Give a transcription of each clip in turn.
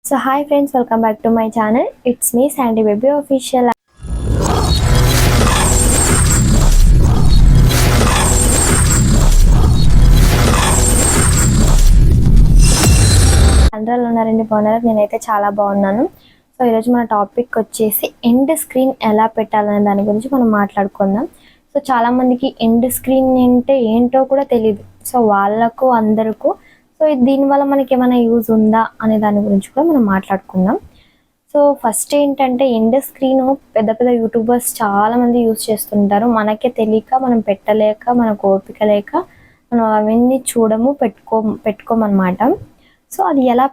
So hi friends, welcome back to my channel. It's me Sandy Baby Official. అందరూ ఉన్నారండి, బాగున్నారు? నేనైతే చాలా బాగున్నాను. సో ఈరోజు మన టాపిక్ వచ్చేసి ఎండ్ స్క్రీన్ ఎలా పెట్టాలనే దాని గురించి మనం మాట్లాడుకుందాం. సో చాలా మందికి ఎండ్ స్క్రీన్ అంటే ఏంటో కూడా తెలియదు. సో వాళ్ళకు అందరికీ సో దీనివల్ల మనకి ఏమైనా యూజ్ ఉందా అనే దాని గురించి కూడా మనం మాట్లాడుకుందాం. సో ఫస్ట్ ఏంటంటే ఎండ్ స్క్రీన్ పెద్ద పెద్ద యూట్యూబర్స్ చాలా మంది యూజ్ చేస్తుంటారు. మనకే తెలియక మనం పెట్టలేక, మనకు ఓపిక లేక మనం అవన్నీ చూడము, పెట్టుకోమన్నమాట. సో అది ఎలా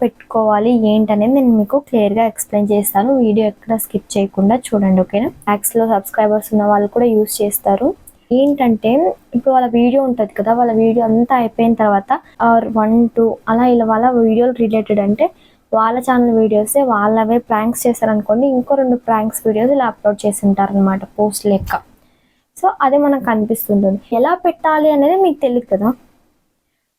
పెట్టుకోవాలి ఏంటనేది నేను మీకు క్లియర్గా ఎక్స్ప్లెయిన్ చేస్తాను. వీడియో ఎక్కడ స్కిప్ చేయకుండా చూడండి, ఓకేనా? యాక్స్లో సబ్స్క్రైబర్స్ ఉన్న వాళ్ళు కూడా యూజ్ చేస్తారు. ఏంటంటే ఇప్పుడు వాళ్ళ వీడియో ఉంటుంది కదా, వాళ్ళ వీడియో అంతా అయిపోయిన తర్వాత 1, 2 అలా ఇలా వాళ్ళ వీడియోలు రిలేటెడ్ అంటే వాళ్ళ ఛానల్ వీడియోసే వాళ్ళవే ప్రాంక్స్ చేశారనుకోండి, ఇంకో 2 ప్రాంక్స్ వీడియోస్ ఇలా అప్లోడ్ చేసి ఉంటారు అనమాట, పోస్ట్ లెక్క. సో అదే మనకు కనిపిస్తుంటుంది. ఎలా పెట్టాలి అనేది మీకు తెలియదు కదా.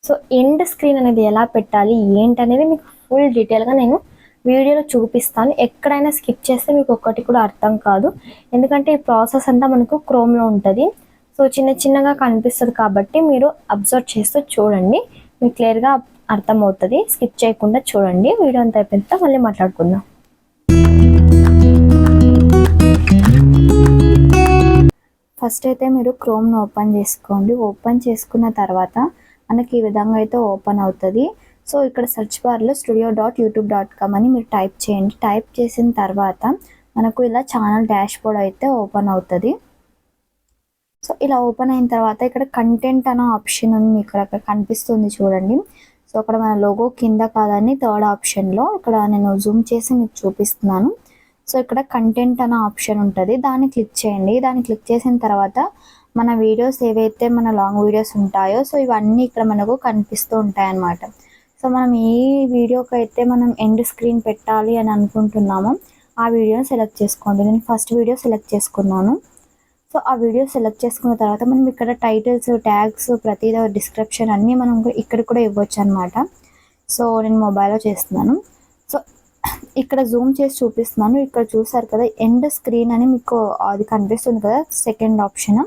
సో ఎండ్ స్క్రీన్ అనేది ఎలా పెట్టాలి ఏంటనేది మీకు ఫుల్ డీటెయిల్గా నేను వీడియోలో చూపిస్తాను. ఎక్కడైనా స్కిప్ చేస్తే మీకు ఒక్కటి కూడా అర్థం కాదు, ఎందుకంటే ఈ ప్రాసెస్ అంతా మనకు క్రోమ్లో ఉంటుంది. సో చిన్నగా కనిపిస్తుంది కాబట్టి మీరు అబ్జర్వ్ చేస్తూ చూడండి, మీకు క్లియర్గా అర్థమవుతుంది. స్కిప్ చేయకుండా చూడండి. వీడియో అంతా అయిపోయిన మళ్ళీ మాట్లాడుకుందాం. ఫస్ట్ అయితే మీరు క్రోమ్ను ఓపెన్ చేసుకోండి. ఓపెన్ చేసుకున్న తర్వాత మనకి ఈ విధంగా అయితే ఓపెన్ అవుతుంది. సో ఇక్కడ సెర్చ్ బార్లో studio.youtube.com అని మీరు టైప్ చేయండి. టైప్ చేసిన తర్వాత మనకు ఇలా ఛానల్ డాష్ బోర్డ్ అయితే ఓపెన్ అవుతుంది. సో ఇలా ఓపెన్ అయిన తర్వాత ఇక్కడ కంటెంట్ అనే ఆప్షన్ ఉంది, మీకు అక్కడ కనిపిస్తుంది చూడండి. సో అక్కడ మన లోగో కింద కాదని థర్డ్ ఆప్షన్లో ఇక్కడ నేను జూమ్ చేసి మీకు చూపిస్తున్నాను. సో ఇక్కడ కంటెంట్ అనే ఆప్షన్ ఉంటుంది, దాన్ని క్లిక్ చేయండి. దాన్ని క్లిక్ చేసిన తర్వాత మన వీడియోస్ ఏవైతే మన లాంగ్ వీడియోస్ ఉంటాయో సో ఇవన్నీ ఇక్కడ మనకు కనిపిస్తూ ఉంటాయి అన్నమాట. సో మనం ఏ వీడియోకి అయితే మనం ఎండ్ స్క్రీన్ పెట్టాలి అని అనుకుంటున్నామో ఆ వీడియోని సెలెక్ట్ చేసుకోండి. నేను ఫస్ట్ వీడియో సెలెక్ట్ చేసుకున్నాను. సో ఆ వీడియో సెలెక్ట్ చేసుకున్న తర్వాత మనం ఇక్కడ టైటిల్స్, ట్యాగ్స్, ప్రతిదీ డిస్క్రిప్షన్ అన్నీ మనం ఇక్కడ కూడా ఇవ్వచ్చు అనమాట. సో నేను మొబైల్లో చేస్తున్నాను. సో ఇక్కడ జూమ్ చేసి చూపిస్తున్నాను. ఇక్కడ చూసారు కదా ఎండ్ స్క్రీన్ అని మీకు అది కనిపిస్తుంది కదా, సెకండ్ ఆప్షన్.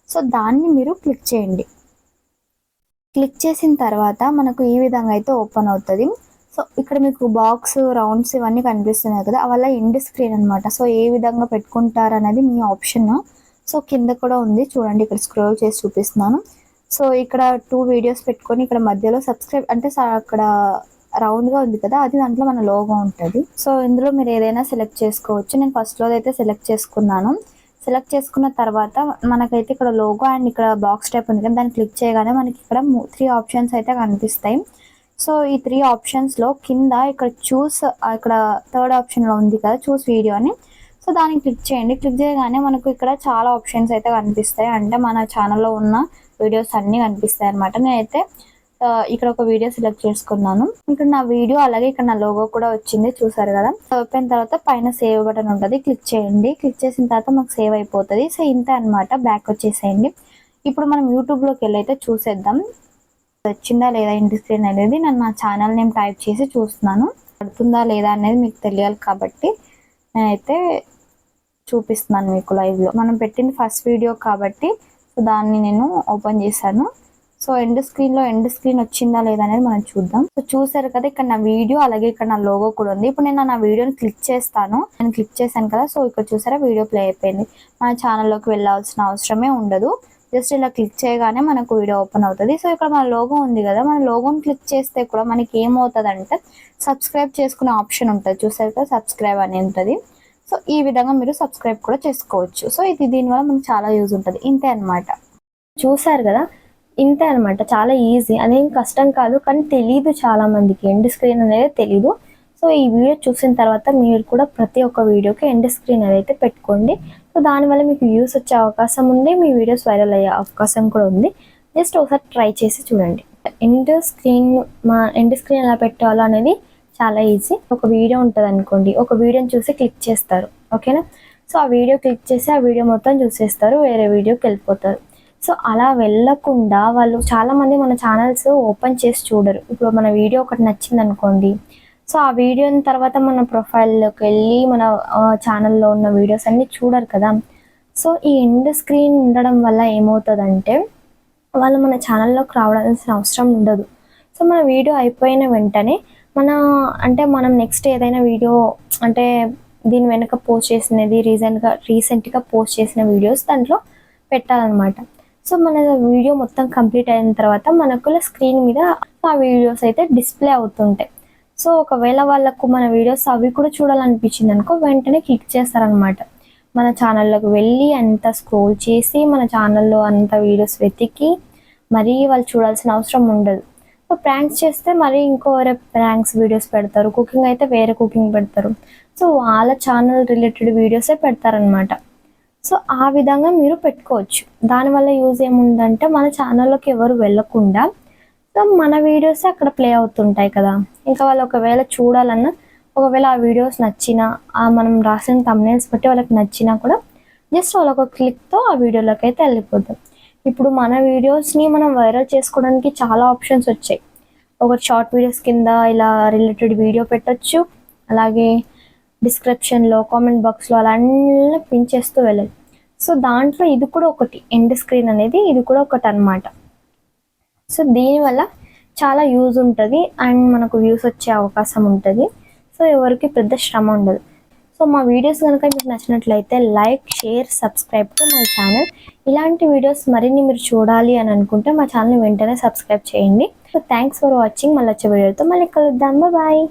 సో దాన్ని మీరు క్లిక్ చేయండి. క్లిక్ చేసిన తర్వాత మనకు ఈ విధంగా అయితే ఓపెన్ అవుతుంది. సో ఇక్కడ మీకు బాక్స్, రౌండ్స్ ఇవన్నీ కనిపిస్తున్నాయి కదా, అవల్ల ఎండ్ స్క్రీన్ అనమాట. సో ఏ విధంగా పెట్టుకుంటారు అనేది మీ ఆప్షన్. సో కింద కూడా ఉంది చూడండి, ఇక్కడ స్క్రోల్ చేసి చూపిస్తున్నాను. సో ఇక్కడ 2 వీడియోస్ పెట్టుకొని ఇక్కడ మధ్యలో సబ్స్క్రైబ్ అంటే అక్కడ రౌండ్గా ఉంది కదా, అది దాంట్లో మన లోగో ఉంటుంది. సో ఇందులో మీరు ఏదైనా సెలెక్ట్ చేసుకోవచ్చు. నేను ఫస్ట్లో అయితే సెలెక్ట్ చేసుకున్నాను. సెలెక్ట్ చేసుకున్న తర్వాత మనకైతే ఇక్కడ లోగో అండ్ ఇక్కడ బాక్స్ టైప్ ఉంది కదా, దాన్ని క్లిక్ చేయగానే మనకి ఇక్కడ 3 ఆప్షన్స్ అయితే కనిపిస్తాయి. సో ఈ 3 ఆప్షన్స్లో కింద ఇక్కడ ఇక్కడ థర్డ్ ఆప్షన్లో ఉంది కదా, చూస్ వీడియో అని. సో దాన్ని క్లిక్ చేయండి. క్లిక్ చేయగానే మనకు ఇక్కడ చాలా ఆప్షన్స్ అయితే కనిపిస్తాయి, అంటే మన ఛానల్లో ఉన్న వీడియోస్ అన్నీ కనిపిస్తాయి అనమాట. నేనైతే ఇక్కడ ఒక వీడియో సెలెక్ట్ చేసుకున్నాను. ఇక్కడ నా వీడియో అలాగే ఇక్కడ నా లోగో కూడా వచ్చింది, చూసారు కదా. ఓపెన్ తర్వాత పైన సేవ్ బటన్ ఉంటుంది, క్లిక్ చేయండి. క్లిక్ చేసిన తర్వాత మాకు సేవ్ అయిపోతుంది. సో ఇంతే అనమాట. బ్యాక్ వచ్చేసేయండి. ఇప్పుడు మనం యూట్యూబ్లోకి వెళ్ళి అయితే చూసేద్దాం వచ్చిందా లేదా ఎండ్ స్క్రీన్ అనేది. నేను నా ఛానల్ నేమ్ టైప్ చేసి చూస్తున్నాను, పడుతుందా లేదా అనేది మీకు తెలియాలి కాబట్టి నేనైతే చూపిస్తున్నాను మీకు లైవ్లో. మనం పెట్టింది ఫస్ట్ వీడియో కాబట్టి సో దాన్ని నేను ఓపెన్ చేశాను. సో ఎండ్ స్క్రీన్ వచ్చిందా లేదా అనేది మనం చూద్దాం. సో చూసారు కదా, ఇక్కడ నా వీడియో అలాగే ఇక్కడ నా లోగో కూడా ఉంది. ఇప్పుడు నేను నా వీడియోని క్లిక్ చేస్తాను. నేను క్లిక్ చేశాను కదా, సో ఇక్కడ చూసారా వీడియో ప్లే అయిపోయింది. మన ఛానల్లోకి వెళ్ళాల్సిన అవసరమే ఉండదు. జస్ట్ ఇలా క్లిక్ చేయగానే మనకు వీడియో ఓపెన్ అవుతుంది. సో ఇక్కడ మన లోగో ఉంది కదా, మన లోగోని క్లిక్ చేస్తే కూడా మనకి ఏమవుతుంది అంటే సబ్స్క్రైబ్ చేసుకునే ఆప్షన్ ఉంటుంది, చూసారు కదా, సబ్స్క్రైబ్ అని ఉంటుంది. సో ఈ విధంగా మీరు సబ్స్క్రైబ్ కూడా చేసుకోవచ్చు. సో దీనివల్ల మనకు చాలా యూజ్ ఉంటుంది. ఇంతే అనమాట. చూసారు కదా, ఇంతే అనమాట. చాలా ఈజీ, అదేం కష్టం కాదు, కానీ తెలీదు చాలా మందికి ఎండ్ స్క్రీన్ అనేది తెలీదు. సో ఈ వీడియో చూసిన తర్వాత మీరు కూడా ప్రతి ఒక్క వీడియోకి ఎండ్ స్క్రీన్ అనేది పెట్టుకోండి. సో దానివల్ల మీకు వ్యూస్ వచ్చే అవకాశం ఉంది, మీ వీడియోస్ వైరల్ అయ్యే అవకాశం కూడా ఉంది. జస్ట్ ఒకసారి ట్రై చేసి చూడండి. ఎండ్ స్క్రీన్ ఎలా పెట్టాలో అనేది చాలా ఈజీ. ఒక వీడియో ఉంటుంది అనుకోండి, ఒక వీడియోని చూసి క్లిక్ చేస్తారు, ఓకేనా. సో ఆ వీడియో క్లిక్ చేసి ఆ వీడియో మొత్తం చూసేస్తారు, వేరే వీడియోకి వెళ్ళిపోతారు. సో అలా వెళ్ళకుండా వాళ్ళు చాలామంది మన ఛానల్స్ ఓపెన్ చేసి చూడరు. ఇప్పుడు మన వీడియో ఒకటి నచ్చిందనుకోండి, సో ఆ వీడియోని తర్వాత మన ప్రొఫైల్లోకి వెళ్ళి మన ఛానల్లో ఉన్న వీడియోస్ అన్నీ చూడరు కదా. సో ఈ ఎండ్ స్క్రీన్ ఉండడం వల్ల ఏమవుతుందంటే వాళ్ళు మన ఛానల్లోకి రావాల్సిన అవసరం ఉండదు. సో మన వీడియో అయిపోయిన వెంటనే మనం నెక్స్ట్ ఏదైనా వీడియో అంటే దీని వెనక పోస్ట్ చేసినది రీసెంట్గా పోస్ట్ చేసిన వీడియోస్ దాంట్లో పెట్టాలన్నమాట. సో మన వీడియో మొత్తం కంప్లీట్ అయిన తర్వాత మనకు స్క్రీన్ మీద ఆ వీడియోస్ అయితే డిస్ప్లే అవుతుంటాయి. సో ఒకవేళ వాళ్ళకు మన వీడియోస్ అవి కూడా చూడాలనిపించింది అనుకో, వెంటనే క్లిక్ చేస్తారనమాట. మన ఛానల్లోకి వెళ్ళి అంత స్క్రోల్ చేసి మన ఛానల్లో అంత వీడియోస్ వెతికి మరీ వాళ్ళు చూడాల్సిన అవసరం ఉండదు. సో ప్రాంక్స్ చేస్తే మరీ వేరే ప్రాంక్స్ వీడియోస్ పెడతారు, కుకింగ్ అయితే వేరే కుకింగ్ పెడతారు. సో వాళ్ళ ఛానల్ రిలేటెడ్ వీడియోసే పెడతారనమాట. సో ఆ విధంగా మీరు పెట్టుకోవచ్చు. దానివల్ల యూజ్ ఏముందంటే మన ఛానల్లోకి ఎవరు వెళ్ళకుండా సో మన వీడియోస్ అక్కడ ప్లే అవుతుంటాయి కదా. ఇంకా వాళ్ళు ఒకవేళ చూడాలన్నా, ఒకవేళ ఆ వీడియోస్ నచ్చినా మనం రాసిన థంబ్నెయిల్స్ బట్టి వాళ్ళకి నచ్చినా కూడా జస్ట్ వాళ్ళొక క్లిక్తో ఆ వీడియోలోకి అయితే వెళ్ళిపోతాం. ఇప్పుడు మన వీడియోస్ని మనం వైరల్ చేసుకోవడానికి చాలా ఆప్షన్స్ వచ్చాయి. ఒక షార్ట్ వీడియోస్ కింద ఇలా రిలేటెడ్ వీడియో పెట్టచ్చు, అలాగే డిస్క్రిప్షన్లో కామెంట్ బాక్స్లో అలా అన్నీ పిన్ చేస్తూ వెళ్ళాలి. సో దాంట్లో ఇది కూడా ఒకటి, ఎండ్ స్క్రీన్ అనేది ఇది కూడా ఒకటి అనమాట. సో దీనివల్ల చాలా యూజ్ ఉంటుంది అండ్ మనకు వ్యూస్ వచ్చే అవకాశం ఉంటుంది. సో ఎవరికి పెద్ద శ్రమ ఉండదు. సో మా వీడియోస్ కనుక మీకు నచ్చినట్లయితే like, share, subscribe to my channel. ఇలాంటి వీడియోస్ మరిన్ని మీరు చూడాలి అని అనుకుంటే మా ఛానల్ని వెంటనే సబ్స్క్రైబ్ చేయండి. So thanks for watching. మళ్ళీ వచ్చే వీడియోతో మళ్ళీ కలుద్దాం. బాయ్.